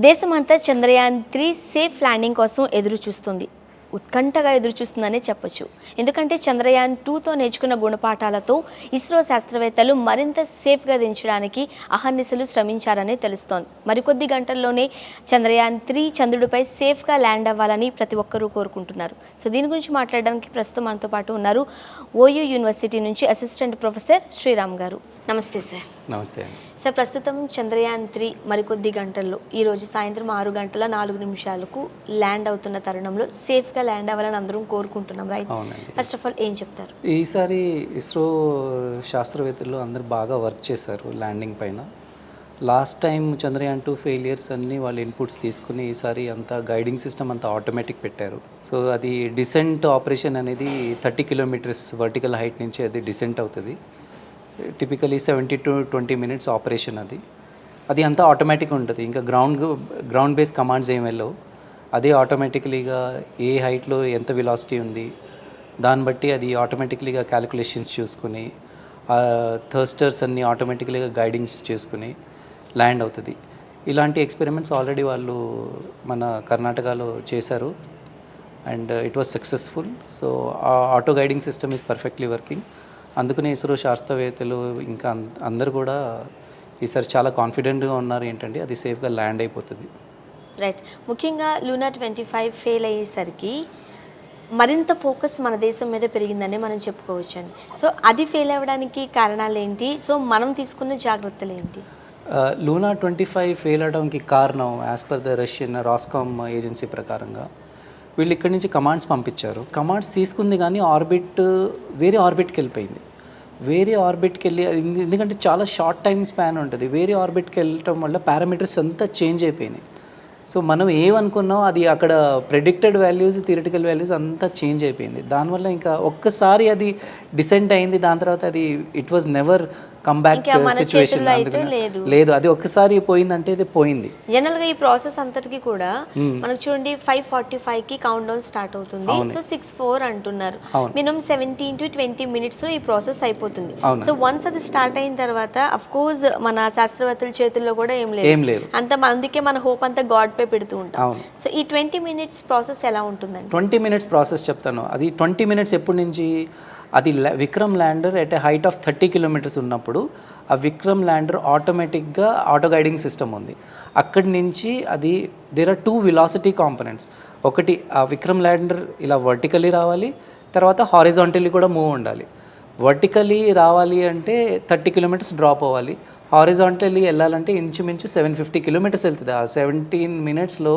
దేశమంతా Chandrayaan three safe landing కోసం ఎదురు చూస్తుంది. ఉత్కంఠగా ఎదురు చూస్తుందనే చెప్పొచ్చు. ఎందుకంటే చంద్రయాన్-2తో నేర్చుకున్న గుణపాఠాలతో ఇస్రో శాస్త్రవేత్తలు మరింత సేఫ్గా దించడానికి అహర్నిశలు శ్రమించారని తెలుస్తోంది. మరికొద్ది గంటల్లోనే చంద్రయాన్-3 చంద్రుడిపై సేఫ్గా ల్యాండ్ అవ్వాలని ప్రతి ఒక్కరూ కోరుకుంటున్నారు. సో దీని గురించి మాట్లాడడానికి ప్రస్తుతం మనతో పాటు ఉన్నారు ఓయూ యూనివర్సిటీ నుంచి అసిస్టెంట్ ప్రొఫెసర్ శ్రీరామ్ గారు. నమస్తే సార్. నమస్తే సార్, ప్రస్తుతం చంద్రయాన్-3 మరికొద్ది గంటల్లో ఈరోజు సాయంత్రం 6:04 ల్యాండ్ అవుతున్న తరుణంలో సేఫ్గా ల్యాండ్ అవ్వాలని అందరం కోరుకుంటున్నాం, రైట్? ఫస్ట్ ఆఫ్ ఆల్ ఏం చెప్తారు? ఈసారి ఇస్రో శాస్త్రవేత్తలు అందరూ బాగా వర్క్ చేశారు ల్యాండింగ్ పైన. లాస్ట్ టైం చంద్రయాన్-2 ఫెయిలియర్స్ అన్నీ వాళ్ళు ఇన్పుట్స్ తీసుకుని ఈసారి అంతా గైడింగ్ సిస్టమ్ అంతా ఆటోమేటిక్ పెట్టారు. సో అది డిసెంట్ ఆపరేషన్ అనేది 30 కిలోమీటర్స్ వర్టికల్ హైట్ నుంచి అది డిసెంట్ అవుతుంది. Typically 70 to 20 minutes operation. అది అంతా ఆటోమేటిక్ ఉంటుంది. ఇంకా గ్రౌండ్ బేస్ కమాండ్స్ ఏం వెళ్ళవు. అదే ఆటోమేటిక్లీగా ఏ హైట్లో ఎంత వెలాసిటీ ఉంది దాన్ని బట్టి అది ఆటోమేటిక్లీగా క్యాలిక్యులేషన్స్ చూసుకుని థర్స్టర్స్ అన్నీ ఆటోమేటిక్లీగా గైడింగ్స్ చేసుకుని ల్యాండ్ అవుతుంది. ఇలాంటి ఎక్స్పెరిమెంట్స్ ఆల్రెడీ వాళ్ళు మన కర్ణాటకలో చేశారు and it was successful. So auto guiding system is perfectly working. అందుకనే ఇస్రో శాస్త్రవేత్తలు ఇంకా అందరు కూడా ఈసారి చాలా కాన్ఫిడెంట్గా ఉన్నారు ఏంటంటే అది సేఫ్గా ల్యాండ్ అయిపోతుంది. రైట్. ముఖ్యంగా లూనా 25 ఫెయిల్ అయ్యేసరికి మరింత ఫోకస్ మన దేశం మీద పెరిగిందని మనం చెప్పుకోవచ్చండి. సో అది ఫెయిల్ అవ్వడానికి కారణాలు ఏంటి? సో మనం తీసుకున్న జాగ్రత్తలు ఏంటి? లూనా 25 ఫెయిల్ అవడానికి కారణం as per the Russian Roscosmos agency ప్రకారంగా వీళ్ళు ఇక్కడి నుంచి కమాండ్స్ పంపించారు. కమాండ్స్ తీసుకుంది కానీ వేరే ఆర్బిట్కి వెళ్ళిపోయింది. వేరే ఆర్బిట్కి వెళ్ళి ఎందుకంటే చాలా షార్ట్ టైం స్పాన్ ఉంటుంది. వేరే ఆర్బిట్కి వెళ్ళటం వల్ల పారామీటర్స్ అంతా చేంజ్ అయిపోయినాయి. సో మనం ఏమనుకున్నాం అది అక్కడ ప్రెడిక్టెడ్ వాల్యూస్ థియరిటికల్ వాల్యూస్ అంతా చేంజ్ అయిపోయింది. దానివల్ల ఇంకా ఒక్కసారి అది డిసెంట్ అయింది. దాని తర్వాత అది it was never come back situation లేదు. అది ఒక్కసారి పోయిందంటే ఇది పోయింది. జనరల్ గా ఈ ప్రాసెస్ అంతటికి కూడా మనకు చూడండి 5:45కి కౌంట్ డౌన్ స్టార్ట్ అవుతుంది. సో 6:04 అంటున్నారు. మినిమం 17 to 20 minutes ఈ ప్రాసెస్ అయిపోతుంది. సో వన్స్ అది స్టార్ట్ అయిన తర్వాత అఫ్ కోర్స్ మన శాస్త్రవేత్తల చేతుల్లో కూడా ఏం లేదు. అంత అందుకే మన హోప్ అంతా గాడ్ పై పెడుతూ ఉంటాం. సో ఈ 20 minutes ప్రాసెస్ ఎలా ఉంటుందండి? 20 minutes ప్రాసెస్ చెప్తాను. అది 20 minutes ఎప్పటి నుంచి అది Vikram lander at a height of 30 kilometers ఉన్నప్పుడు ఆ విక్రమ్ ల్యాండర్ ఆటోమేటిక్గా ఆటో గైడింగ్ సిస్టమ్ ఉంది. అక్కడి నుంచి అది దేర్ ఆర్ 2 velocity components. ఒకటి ఆ విక్రమ్ ల్యాండర్ ఇలా వర్టికలీ రావాలి, తర్వాత హారిజాంటలీ కూడా మూవ్ ఉండాలి. వర్టికలీ రావాలి అంటే 30 kilometers డ్రాప్ అవ్వాలి. హారిజాంటలీ వెళ్ళాలంటే ఇంచుమించు 750 kilometers వెళ్తుంది. ఆ 17 minutesలో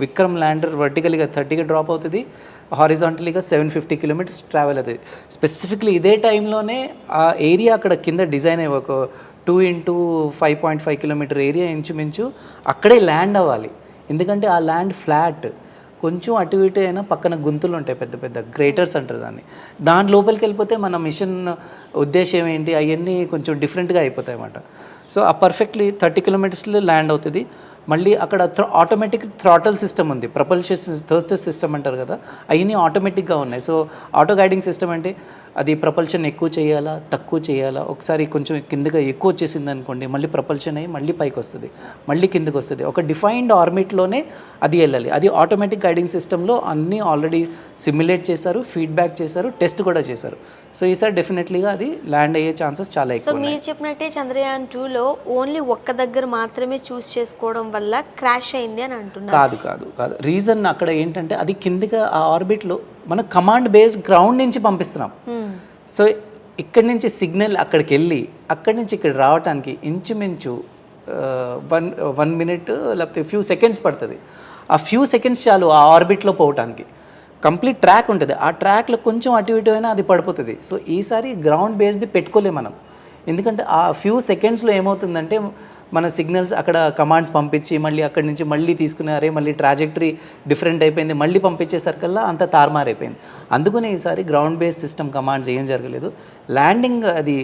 విక్రమ్ ల్యాండర్ వర్టికల్గా 30కి డ్రాప్ అవుతుంది, హారిజాంటలీగా 750 kilometers ట్రావెల్ అవుతుంది. స్పెసిఫిక్లీ ఇదే టైంలోనే ఆ ఏరియా అక్కడ కింద డిజైన్ అయ్యి ఒక 2 into 5.5 kilometer ఏరియా ఇంచుమించు అక్కడే ల్యాండ్ అవ్వాలి. ఎందుకంటే ఆ ల్యాండ్ ఫ్లాట్, కొంచెం అటు ఇటు అయినా పక్కన గుంతులు ఉంటాయి, పెద్ద పెద్ద గ్రేటర్స్ అంటారు దాని లోపలికి వెళ్ళిపోతే మన మిషన్ ఉద్దేశం ఏంటి అవన్నీ కొంచెం డిఫరెంట్గా అయిపోతాయి అన్నమాట. సో ఆ పర్ఫెక్ట్లీ 30 kilometersలో ల్యాండ్ అవుతుంది. మళ్ళీ అక్కడ ఆటోమేటిక్ థ్రాటల్ సిస్టమ్ ఉంది, ప్రపల్షన్ థర్స్టర్ సిస్టమ్ అంటారు కదా, అవన్నీ ఆటోమేటిక్గా ఉన్నాయి. సో ఆటో గైడింగ్ సిస్టమ్ అంటే అది ప్రపల్షన్ ఎక్కువ చేయాలా తక్కువ చేయాలా, ఒకసారి కొంచెం కిందగా ఎక్కువ వచ్చేసింది అనుకోండి మళ్ళీ ప్రపల్షన్ అయ్యి మళ్ళీ పైకి వస్తుంది, మళ్ళీ కిందకి వస్తుంది. ఒక డిఫైన్డ్ ఆర్బిట్లోనే అది వెళ్ళాలి. అది ఆటోమేటిక్ గైడింగ్ సిస్టంలో అన్నీ ఆల్రెడీ సిమ్యులేట్ చేశారు, ఫీడ్బ్యాక్ చేశారు, టెస్ట్ కూడా చేశారు. సో ఈసారి డెఫినెట్లీగా అది ల్యాండ్ అయ్యే ఛాన్సెస్ చాలా ఎక్కువ. సో మీరు చెప్పినట్టే చంద్రయాన్-2లో ఓన్లీ ఒక్క దగ్గర మాత్రమే చూస్ చేసుకోవడం వల్ల క్రాష్ అయింది అని అంటున్నారు. కాదు. రీజన్ అక్కడ ఏంటంటే అది కిందగా ఆ ఆర్బిట్లో మన కమాండ్ బేస్ గ్రౌండ్ నుంచి పంపిస్తున్నాం. సో ఇక్కడి నుంచి సిగ్నల్ అక్కడికి వెళ్ళి అక్కడి నుంచి ఇక్కడ రావడానికి ఇంచుమించు 1 minute లేకపోతే ఫ్యూ సెకండ్స్ పడుతుంది. ఆ ఫ్యూ సెకండ్స్ చాలు ఆ ఆర్బిట్లో పోవటానికి. కంప్లీట్ ట్రాక్ ఉంటుంది, ఆ ట్రాక్లో కొంచెం అటు ఇటు అయినా అది పడిపోతుంది. సో ఈసారి గ్రౌండ్ బేస్ది పెట్టుకోలేము మనం. ఎందుకంటే ఆ ఫ్యూ సెకండ్స్లో ఏమవుతుందంటే మన సిగ్నల్స్ అక్కడ కమాండ్స్ పంపించి మళ్ళీ అక్కడి నుంచి మళ్ళీ తీసుకున్నారే, మళ్ళీ ట్రాజెక్టరీ డిఫరెంట్ అయిపోయింది, మళ్ళీ పంపించేసరికల్లా అంత తారుమారైపోయింది. అందుకనే ఈసారి గ్రౌండ్ బేస్ సిస్టమ్ కమాండ్స్ ఏం జరగలేదు. ల్యాండింగ్ అది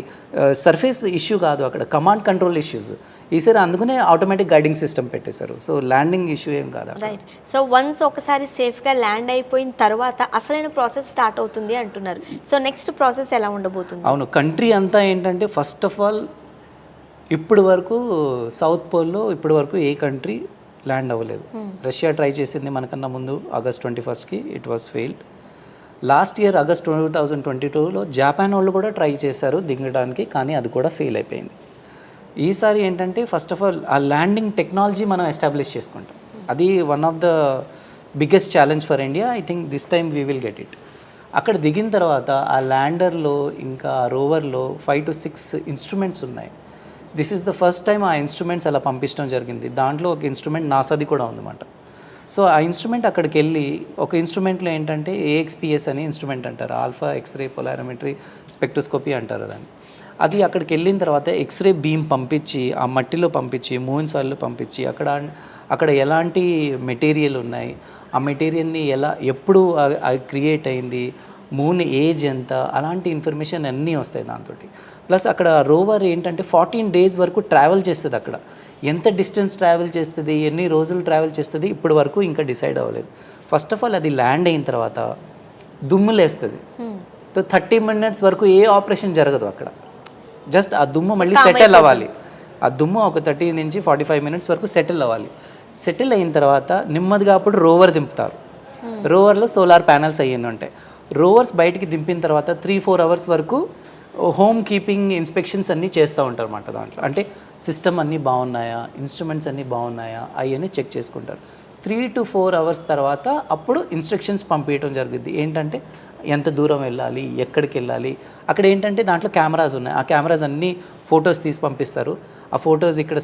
సర్ఫేస్ ఇష్యూ కాదు, అక్కడ కమాండ్ కంట్రోల్ ఇష్యూస్. ఈసారి అందుకనే ఆటోమేటిక్ గైడింగ్ సిస్టమ్ పెట్టేశారు. సో ల్యాండింగ్ ఇష్యూ ఏం కాదు. రైట్. సో వన్స్ ఒకసారి సేఫ్గా ల్యాండ్ అయిపోయిన తర్వాత అసలైన ప్రాసెస్ స్టార్ట్ అవుతుంది అంటున్నారు. సో నెక్స్ట్ ప్రాసెస్ ఎలా ఉండబోతుంది? అవును, కంట్రీ అంతా ఏంటంటే ఫస్ట్ ఆఫ్ ఆల్ ఇప్పటి వరకు సౌత్ పోల్లో ఇప్పటి వరకు ఏ కంట్రీ ల్యాండ్ అవ్వలేదు. రష్యా ట్రై చేసింది మనకన్నా ముందు ఆగస్ట్ 21కి, it was failed. Last year August 2022లో జపాన్ వాళ్ళు కూడా ట్రై చేశారు దిగడానికి, కానీ అది కూడా ఫెయిల్ అయిపోయింది. ఈసారి ఏంటంటే ఫస్ట్ ఆఫ్ ఆల్ ఆ ల్యాండింగ్ టెక్నాలజీ మనం ఎస్టాబ్లిష్ చేసుకుంటాం. అది one of the biggest challenge for India. I think this time we will get it. అక్కడ దిగిన తర్వాత ఆ ల్యాండర్లో ఇంకా ఆ రోవర్లో 5 to 6 ఇన్స్ట్రుమెంట్స్ ఉన్నాయి. This is the first time ఆ ఇన్స్ట్రుమెంట్స్ అలా పంపించడం జరిగింది. దాంట్లో ఒక ఇన్స్ట్రుమెంట్ నాసాది కూడా ఉందన్నమాట. సో ఆ ఇన్స్ట్రుమెంట్ అక్కడికి వెళ్ళి, ఒక ఇన్స్ట్రుమెంట్లో ఏంటంటే AXPS అని ఇన్స్ట్రుమెంట్ అంటారు, ఆల్ఫా ఎక్స్రే పొలారోమెట్రీ స్పెక్ట్రోస్కోపీ అంటారు దాన్ని. అది అక్కడికి వెళ్ళిన తర్వాత ఎక్స్రే బీమ్ పంపించి, ఆ మట్టిలో పంపించి, మూన్ సాయిల్లో పంపించి, అక్కడ ఎలాంటి మెటీరియల్ ఉన్నాయి, ఆ మెటీరియల్ని ఎప్పుడు అది క్రియేట్ అయింది, మూన్ ఏజ్ ఎంత, అలాంటి ఇన్ఫర్మేషన్ అన్నీ వస్తాయి దాంతో. ప్లస్ అక్కడ రోవర్ ఏంటంటే 14 days వరకు ట్రావెల్ చేస్తుంది. అక్కడ ఎంత డిస్టెన్స్ ట్రావెల్ చేస్తుంది, ఎన్ని రోజులు ట్రావెల్ చేస్తుంది, ఇప్పటి వరకు ఇంకా డిసైడ్ అవ్వలేదు. ఫస్ట్ ఆఫ్ ఆల్ అది ల్యాండ్ అయిన తర్వాత దుమ్ము లేస్తుంది. 30 minutes వరకు ఏ ఆపరేషన్ జరగదు అక్కడ. జస్ట్ ఆ దుమ్ము మళ్ళీ సెటిల్ అవ్వాలి. ఆ దుమ్ము ఒక 30 నుంచి 45 minutes వరకు సెటిల్ అవ్వాలి. సెటిల్ అయిన తర్వాత నెమ్మదిగా అప్పుడు రోవర్ దింపుతారు. రోవర్లో సోలార్ ప్యానల్స్ అయ్యి ఉంటాయి. రోవర్స్ బయటికి దింపిన తర్వాత 3-4 hours వరకు హోమ్ కీపింగ్ ఇన్స్పెక్షన్స్ అన్నీ చేస్తూ ఉంటారు అన్నమాట. దాంట్లో అంటే సిస్టమ్ అన్నీ బాగున్నాయా, ఇన్స్ట్రుమెంట్స్ అన్నీ బాగున్నాయా, అవన్నీ చెక్ చేసుకుంటారు. 3 to 4 hours తర్వాత అప్పుడు ఇన్స్ట్రక్షన్స్ పంపించడం జరుగుద్ది. ఏంటంటే ఎంత దూరం వెళ్ళాలి, ఎక్కడికి వెళ్ళాలి. అక్కడ ఏంటంటే దాంట్లో కెమెరాస్ ఉన్నాయి. ఆ కెమెరాస్ అన్నీ ఫొటోస్ తీసి పంపిస్తారు. ఆ ఫొటోస్ ఇక్కడ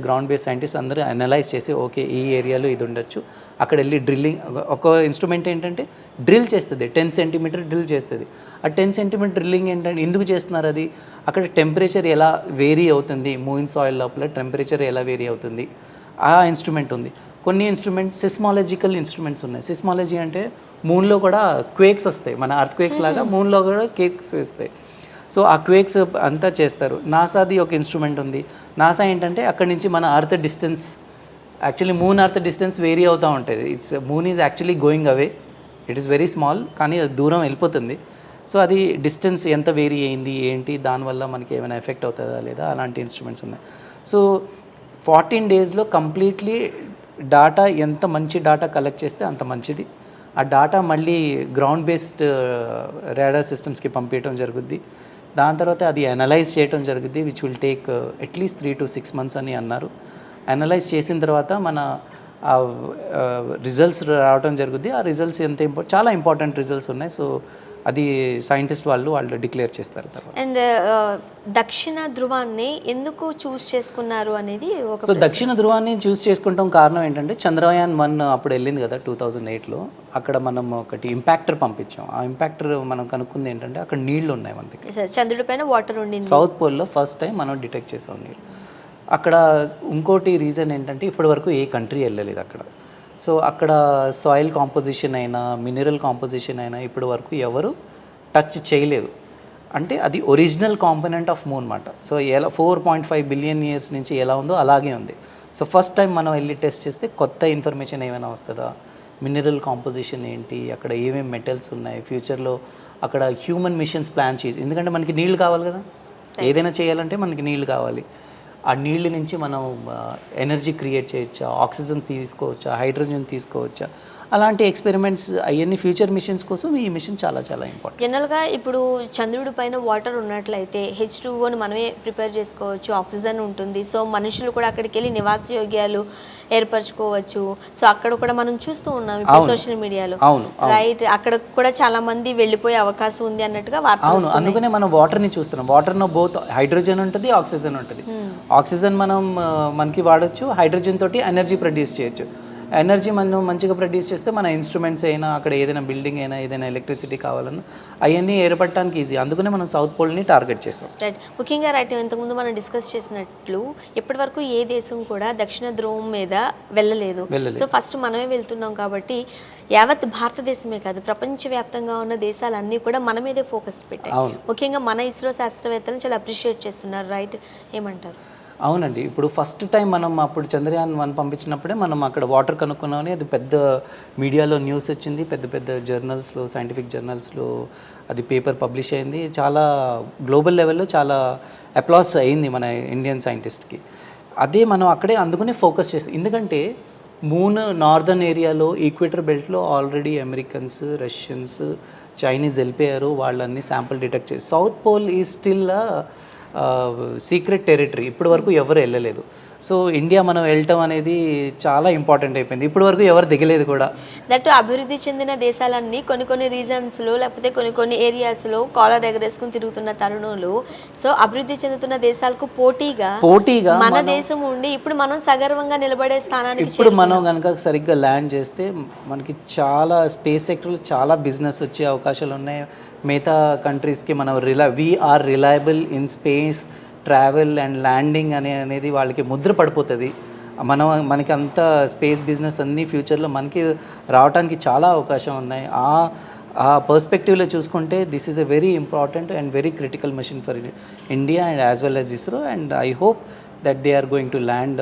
గ్రౌండ్ బేస్ సైంటిస్ట్ అందరూ అనలైజ్ చేసి, ఓకే ఈ ఏరియాలో ఇది ఉండొచ్చు, అక్కడ వెళ్ళి డ్రిల్లింగ్. ఒక ఇన్స్ట్రుమెంట్ ఏంటంటే డ్రిల్ చేస్తుంది, 10 centimeter డ్రిల్ చేస్తుంది. ఆ 10 centimeter డ్రిల్లింగ్ ఏంటంటే ఎందుకు చేస్తున్నారు, అది అక్కడ టెంపరేచర్ ఎలా వేరీ అవుతుంది, మూన్ సాయిల్ లోపల టెంపరేచర్ ఎలా వేరీ అవుతుంది, ఆ ఇన్స్ట్రుమెంట్ ఉంది. కొన్ని ఇన్స్ట్రుమెంట్స్ సిస్మాలజికల్ ఇన్స్ట్రుమెంట్స్ ఉన్నాయి. సిస్మాలజీ అంటే మూన్లో కూడా క్వేక్స్ వస్తాయి, మన అర్త్ క్వేక్స్ లాగా మూన్లో కూడా క్వేక్స్ వస్తాయి. సో ఆ క్వేక్స్ అంతా చేస్తారు. నాసాది ఒక ఇన్స్ట్రుమెంట్ ఉంది. నాసా ఏంటంటే అక్కడి నుంచి మన earth distance, actually moon earth distance vary అవుతూ ఉంటుంది. Moon is actually going away, it is very small, కానీ అది దూరం వెళ్ళిపోతుంది. సో అది డిస్టెన్స్ ఎంత వేరీ అయింది ఏంటి, దానివల్ల మనకి ఏమైనా ఎఫెక్ట్ అవుతుందా లేదా, అలాంటి ఇన్స్ట్రుమెంట్స్ ఉన్నాయి. సో 14 daysలో కంప్లీట్లీ డాటా, ఎంత మంచి డాటా కలెక్ట్ చేస్తే అంత మంచిది. ఆ డాటా మళ్ళీ గ్రౌండ్ బేస్డ్ రాడార్ సిస్టమ్స్కి పంపించడం జరుగుద్ది. దాని తర్వాత అది అనలైజ్ చేయడం జరుగుద్ది, which will take at least 3 to 6 months అని అన్నారు. అనలైజ్ చేసిన తర్వాత మన రిజల్ట్స్ రావడం జరుగుద్ది. ఆ రిజల్ట్స్ చాలా ఇంపార్టెంట్ రిజల్ట్స్ ఉన్నాయి. సో అది సైంటిస్ట్ వాళ్ళు డిక్లేర్ చేస్తారు తర్వాత. అండ్ దక్షిణ ధృవాన్ని ఎందుకు చూస్ చేసుకున్నారు అనేది ఒక. సో దక్షిణ ధృవాన్ని చూస్ చేసుకుంటాం కారణం ఏంటంటే చంద్రయాన్ 1 అప్పుడు వెళ్ళింది కదా 2008లో. అక్కడ మనం ఒకటి ఇంపాక్టర్ పంపించాం. ఆ ఇంపాక్టర్ మనం కనుక్కుంది ఏంటంటే అక్కడ నీళ్లు ఉన్నాయి మన దగ్గర. చంద్రుడి పైన వాటర్ ఉండింది. సౌత్ పోల్లో ఫస్ట్ టైం మనం డిటెక్ట్ చేసాం నీళ్ళు. అక్కడ ఇంకోటి రీజన్ ఏంటంటే ఇప్పటి వరకు ఏ కంట్రీ వెళ్ళలేదు అక్కడ. సో అక్కడ సాయిల్ కాంపోజిషన్ అయినా, మినరల్ కాంపోజిషన్ అయినా ఇప్పటి వరకు ఎవరు టచ్ చేయలేదు. అంటే అది ఒరిజినల్ కాంపోనెంట్ ఆఫ్ మూన్ అన్నమాట. సో 4.5 billion years నుంచి ఎలా ఉందో అలాగే ఉంది. సో ఫస్ట్ టైం మనం వెళ్ళి టెస్ట్ చేస్తే కొత్త ఇన్ఫర్మేషన్ ఏమైనా వస్తుందా, మినరల్ కాంపోజిషన్ ఏంటి, అక్కడ ఏమేమి మెటల్స్ ఉన్నాయి, ఫ్యూచర్లో అక్కడ హ్యూమన్ మిషన్స్ ప్లాన్ చేసి, ఎందుకంటే మనకి నీళ్లు కావాలి కదా, ఏదైనా చేయాలంటే మనకి నీళ్లు కావాలి. ఆ నీళ్ళ నుంచి మనం ఎనర్జీ క్రియేట్ చేయొచ్చా, ఆక్సిజన్ తీసుకోవచ్చా, హైడ్రోజన్ తీసుకోవచ్చా, అలాంటి ఎక్స్పెరిమెంట్స్ అవన్నీ ఫ్యూచర్ మిషన్స్ కోసం ఈ మిషన్ చాలా చాలా ఇంపార్టెంట్. జనరల్గా ఇప్పుడు చంద్రుడి పైన వాటర్ ఉన్నట్లయితే H2Oని మనమే ప్రిపేర్ చేసుకోవచ్చు, ఆక్సిజన్ ఉంటుంది. సో మనుషులు కూడా అక్కడికి వెళ్ళి నివాసయోగ్యాలు ఏర్పరచుకోవచ్చు. సో అక్కడ కూడా మనం చూస్తూ ఉన్నాం ఇప్పుడు సోషల్ మీడియాలో, రైట్? అక్కడ కూడా చాలా మంది వెళ్ళిపోయే అవకాశం ఉంది అన్నట్టుగా వార్తలు. అవును, అందుకనే మనం వాటర్ని చూస్తున్నాం. వాటర్లో బోత్ హైడ్రోజన్ ఉంటుంది, ఆక్సిజన్ ఉంటుంది. ఆక్సిజన్ మనకి వాడచ్చు, హైడ్రోజన్ తోటి ఎనర్జీ ప్రొడ్యూస్ చేయొచ్చు. ఎనర్జీ మనం మంచిగా ప్రొడ్యూస్ చేస్తే మన ఇన్స్ట్రుమెంట్స్ అయినా, అక్కడ ఏదైనా బిల్డింగ్ అయినా, ఏదైనా ఎలక్ట్రిసిటీ కావాలన్నా అవన్నీ ఏర్పడటానికి ఈజీ. అందుకనే మనం సౌత్ పోల్ని టార్గెట్ చేస్తాం. రైట్. ముఖ్యంగా రైట్, ఇంతకుముందు మనం డిస్కస్ చేసినట్లు ఇప్పటి వరకు ఏ దేశం కూడా దక్షిణ ధ్రువం మీద వెళ్ళలేదు. సో ఫస్ట్ మనమే వెళ్తున్నాం కాబట్టి యావత్ భారతదేశమే కాదు, ప్రపంచవ్యాప్తంగా ఉన్న దేశాలన్నీ కూడా మన మీదే ఫోకస్ పెట్టాయి. ముఖ్యంగా మన ఇస్రో శాస్త్రవేత్తలను చాలా అప్రిషియేట్ చేస్తున్నారు, రైట్? ఏమంటారు? అవునండి, ఇప్పుడు ఫస్ట్ టైం మనం అప్పుడు చంద్రయాన్ 1 పంపించినప్పుడే మనం అక్కడ వాటర్ కనుక్కున్నామని అది పెద్ద మీడియాలో న్యూస్ వచ్చింది. పెద్ద పెద్ద జర్నల్స్లో, సైంటిఫిక్ జర్నల్స్లో అది పేపర్ పబ్లిష్ అయింది. చాలా గ్లోబల్ లెవెల్లో చాలా అప్లాస్ అయింది మన ఇండియన్ సైంటిస్ట్కి. అదే మనం అక్కడే అందుకునే ఫోకస్ చేస్తాం. ఎందుకంటే మూన్ నార్దర్న్ ఏరియాలో ఈక్వేటర్ బెల్ట్లో ఆల్రెడీ అమెరికన్స్, రష్యన్స్, చైనీస్ వెళ్ళిపోయారు. వాళ్ళన్ని శాంపుల్ డిటెక్ట్ చేసి south pole is still secret territory. ఇప్పటి వరకు ఎవరు వెళ్ళలేదు. సో ఇండియా మనం వెళ్ళటం అనేది చాలా ఇంపార్టెంట్ అయిపోయింది. ఇప్పటి వరకు ఎవరు దిగలేదు కూడా. దట్టు అభివృద్ధి చెందిన దేశాలన్నీ కొన్ని రీజన్స్లో లేకపోతే కొన్ని ఏరియాస్లో కాలర్ ఎగరేసుకుని తిరుగుతున్న తరుణంలో, సో అభివృద్ధి చెందుతున్న దేశాలకు పోటీగా మన దేశం ఉండి ఇప్పుడు మనం సగర్వంగా నిలబడే స్థానానికి ఇప్పుడు మనం కనుక సరిగ్గా ల్యాండ్ చేస్తే మనకి చాలా స్పేస్ సెక్టర్లో చాలా బిజినెస్ వచ్చే అవకాశాలు ఉన్నాయి. మిగతా కంట్రీస్కి మనం we are reliable in space travel and landing అనేది వాళ్ళకి ముద్ర పడిపోతుంది. మనకి అంత స్పేస్ బిజినెస్ అన్నీ ఫ్యూచర్లో మనకి రావడానికి చాలా అవకాశం ఉన్నాయి. ఆ పర్స్పెక్టివ్లో చూసుకుంటే this is a very important and very critical mission for India and as well as ISRO. And I hope that they are going to land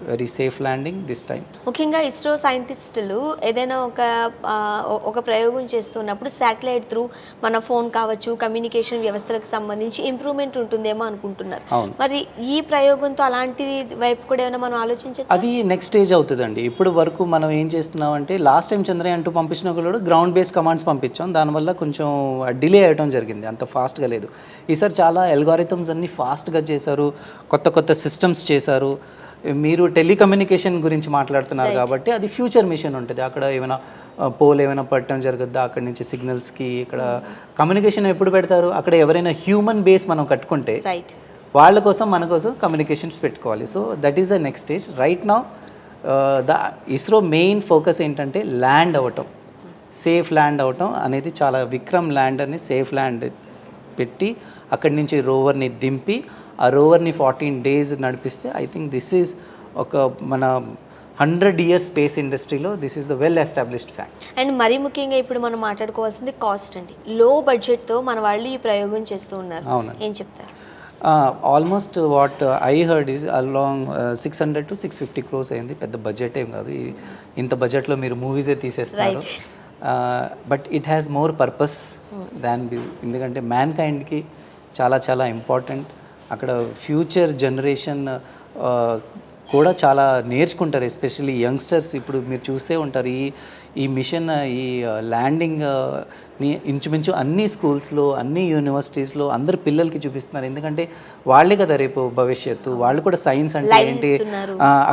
very safe landing this time. ముఖ్యంగా ఇస్రో సైంటిస్టులు ఏదైనా ఒక ప్రయోగం చేస్తున్నప్పుడు శాటిలైట్ త్రూ మన phone కావచ్చు, communication వ్యవస్థలకు సంబంధించి ఇంప్రూవ్మెంట్ ఉంటుందేమో అనుకుంటున్నారు. మరి ఈ ప్రయోగంతో అలాంటి వైపు కూడా ఏమైనా మనం ఆలోచించవచ్చు? అది నెక్స్ట్ స్టేజ్ అవుతుందండి. ఇప్పుడు వరకు మనం ఏం చేస్తున్నాం అంటే లాస్ట్ టైం చంద్రయాన్ 2 పంపించిన కూడా గ్రౌండ్ బేస్డ్ కమాండ్స్ పంపించాం. దానివల్ల కొంచెం డిలే అవ్వడం జరిగింది, అంత ఫాస్ట్గా లేదు. ఈసారి చాలా అల్గారిథమ్స్ అన్ని ఫాస్ట్గా చేశారు, కొత్త సిస్టమ్స్ చేశారు. మీరు టెలికమ్యూనికేషన్ గురించి మాట్లాడుతున్నారు కాబట్టి అది ఫ్యూచర్ మిషన్ ఉంటుంది. అక్కడ ఏమైనా పోల్ ఏమైనా పట్టడం జరుగుద్దా, అక్కడి నుంచి సిగ్నల్స్కి ఇక్కడ కమ్యూనికేషన్ ఎప్పుడు పెడతారు? అక్కడ ఎవరైనా హ్యూమన్ బేస్ మనం కట్టుకుంటే వాళ్ళ కోసం మన కోసం కమ్యూనికేషన్స్ పెట్టుకోవాలి. So that is the next stage. Right now the ISRO main focus ఏంటంటే ల్యాండ్ అవ్వటం, సేఫ్ ల్యాండ్ అవ్వటం అనేది. చాలా విక్రమ్ ల్యాండర్ని సేఫ్ ల్యాండ్ పెట్టి అక్కడి నుంచి రోవర్ని దింపి ఆ రోవర్ని 14 days నడిపిస్తే ఐ థింక్ దిస్ ఈజ్ ఒక మన 100 years స్పేస్ ఇండస్ట్రీలో this is the well established fact. And మరీ ముఖ్యంగా ఇప్పుడు మనం మాట్లాడుకోవాల్సింది కాస్ట్ అండి. లో బడ్జెట్తో మన వాళ్ళు ఈ ప్రయోగం చేస్తూ ఉన్నారు. ఏం చెప్తారు? Almost what I heard is along 600 to 650 crores అయింది. పెద్ద బడ్జెట్ ఏం కాదు. ఇంత బడ్జెట్లో మీరు మూవీసే తీసేస్తారు. But it has more purpose than ఎందుకంటే మ్యాన్ కైండ్కి చాలా ఇంపార్టెంట్. అక్కడ ఫ్యూచర్ జనరేషన్ కూడా చాలా నేర్చుకుంటారు, ఎస్పెషల్లీ యంగ్స్టర్స్. ఇప్పుడు మీరు చూస్తే ఉంటారు ఈ మిషన్, ఈ ల్యాండింగ్ని ఇంచుమించు అన్ని స్కూల్స్లో, అన్ని యూనివర్సిటీస్లో అందరు పిల్లలకి చూపిస్తున్నారు. ఎందుకంటే వాళ్ళే కదా రేపు భవిష్యత్తు. వాళ్ళు కూడా సైన్స్ అంటే ఏంటి,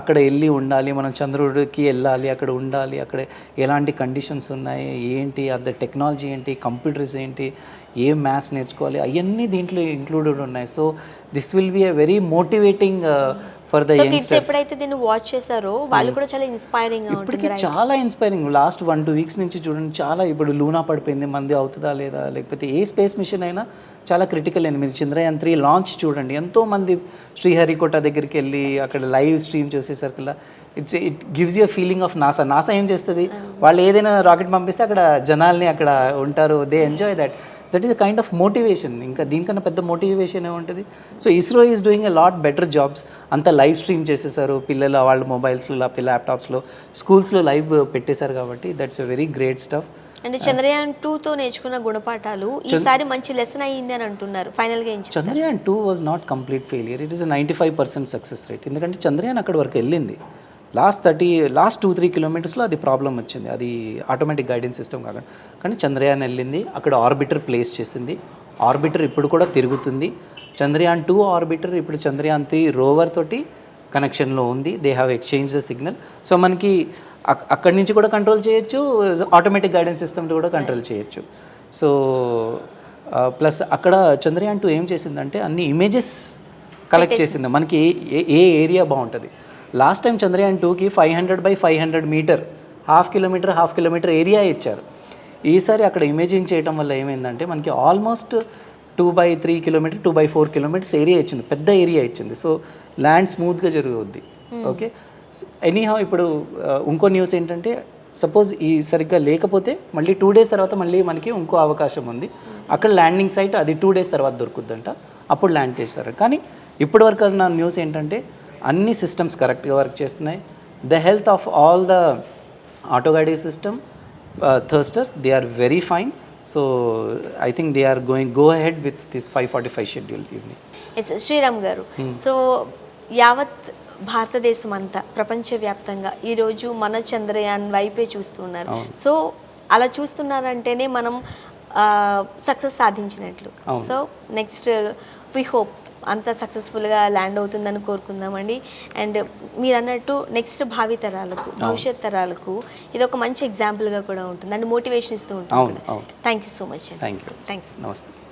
అక్కడ వెళ్ళి ఉండాలి, మనం చంద్రుడికి వెళ్ళాలి, అక్కడ ఉండాలి, అక్కడ ఎలాంటి కండిషన్స్ ఉన్నాయి ఏంటి, అది టెక్నాలజీ ఏంటి, కంప్యూటర్స్ ఏంటి, ఏం మ్యాథ్స్ నేర్చుకోవాలి, అవన్నీ దీంట్లో ఇంక్లూడెడ్ ఉన్నాయి. So this will be a very motivating for the youngsters. ఎప్పుడైతే దీన్ని వాచ్ చేశారో వాళ్ళు కూడా చాలా ఇన్స్పైరింగ్ గా ఉంటుంది. ఇప్పటికీ చాలా ఇన్స్పైరింగ్. లాస్ట్ 1-2 weeks నుంచి చూడండి, చాలా ఇప్పుడు లూనా పడిపోయింది, మంది అవుతుందా లేదా, లేకపోతే ఏ స్పేస్ మిషన్ అయినా చాలా క్రిటికల్ అయింది. మీరు చంద్రయాన్ 3 లాంచ్ చూడండి, ఎంతోమంది శ్రీహరికోట దగ్గరికి వెళ్ళి అక్కడ లైవ్ స్ట్రీమ్ చేసేసరికల్లా it gives you feeling of NASA ఏం చేస్తుంది, వాళ్ళు ఏదైనా రాకెట్ పంపిస్తే అక్కడ జనాల్ని అక్కడ ఉంటారు, they enjoy that is a kind of motivation. ఇంకా దీనికన్నా పెద్ద మోటివేషన్ ఏముంటుంది. So ISRO is doing a lot better jobs. అంతా లైవ్ స్ట్రీమ్ చేసేసారు, పిల్లలు వాళ్ళ మొబైల్స్లో లేకపోతే ల్యాప్టాప్స్లో, స్కూల్స్లో లైవ్ పెట్టేశారు కాబట్టి that's a very great stuff. అంటే చంద్రయాన్ 2తో నేర్చుకున్న గుణపాఠాలు ఈసారి మంచి లెసన్ అయ్యింది అని అంటున్నారు. ఫైనల్గా ఏం చెప్తారు? Chandrayaan 2 was not complete failure, it is 95% success rate. ఎందుకంటే చంద్రయాన్ అక్కడి వరకు వెళ్ళింది. లాస్ట్ 2-3 kilometers అది ప్రాబ్లం వచ్చింది, అది ఆటోమేటిక్ గైడెన్స్ సిస్టమ్ కాకుండా. కానీ చంద్రయాన్ వెళ్ళింది, అక్కడ ఆర్బిటర్ ప్లేస్ చేసింది. ఆర్బిటర్ ఇప్పుడు కూడా తిరుగుతుంది. చంద్రయాన్ 2 ఆర్బిటర్ ఇప్పుడు చంద్రయాన్ 3 రోవర్ తోటి కనెక్షన్లో ఉంది. They have exchange the signal. So మనకి అక్కడి నుంచి కూడా కంట్రోల్ చేయొచ్చు, ఆటోమేటిక్ గైడెన్స్ సిస్టమ్తో కూడా కంట్రోల్ చేయొచ్చు. సో ప్లస్ అక్కడ చంద్రయాన్ 2 ఏం చేసిందంటే అన్ని ఇమేజెస్ కలెక్ట్ చేసింది. మనకి ఏ ఏరియా బాగుంటుంది. లాస్ట్ టైం చంద్రయాన్ 2కి 500 by 500 meter, half kilometre area ఇచ్చారు. ఈసారి అక్కడ ఇమేజింగ్ చేయడం వల్ల ఏమైందంటే మనకి ఆల్మోస్ట్ 2/3 kilometers 2/4 kilometers ఏరియా ఇచ్చింది, పెద్ద ఏరియా ఇచ్చింది. సో ల్యాండ్ స్మూత్గా జరుగుద్ది. ఓకే, ఎనీహౌ ఇప్పుడు ఇంకో న్యూస్ ఏంటంటే సపోజ్ ఈ సరిగ్గా లేకపోతే మళ్ళీ 2 days తర్వాత మళ్ళీ మనకి ఇంకో అవకాశం ఉంది. అక్కడ ల్యాండింగ్ సైట్ అది 2 days తర్వాత దొరుకుద్దంట, అప్పుడు ల్యాండ్ చేస్తారు. కానీ ఇప్పటివరకు ఉన్న న్యూస్ ఏంటంటే అన్ని సిస్టమ్స్ కరెక్ట్గా వర్క్ చేస్తున్నాయి. The health of all the auto guiding system, thruster, they are very fine. So I think they are go ahead with this 5:45 schedule evening. Sriram garu, so యావత్ భారతదేశం అంతా ప్రపంచవ్యాప్తంగా ఈరోజు మన చంద్రయాన్ వైపే చూస్తున్నారు. అవును. సో అలా చూస్తున్నారంటేనే మనం సక్సెస్ సాధించినట్లు. అవును. సో నెక్స్ట్ వి హోప్ అంత సక్సెస్ఫుల్గా ల్యాండ్ అవుతుందని కోరుకుందామండి. అండ్ మీరు అన్నట్టు నెక్స్ట్ భావి తరాలకు, భవిష్యత్ తరాలకు ఇది ఒక మంచి ఎగ్జాంపుల్గా కూడా ఉంటుంది అండ్ మోటివేషన్ ఇస్తూ ఉంటుంది. అవును, అవును. Thank you so much. Thank you. Thanks. నమస్తే.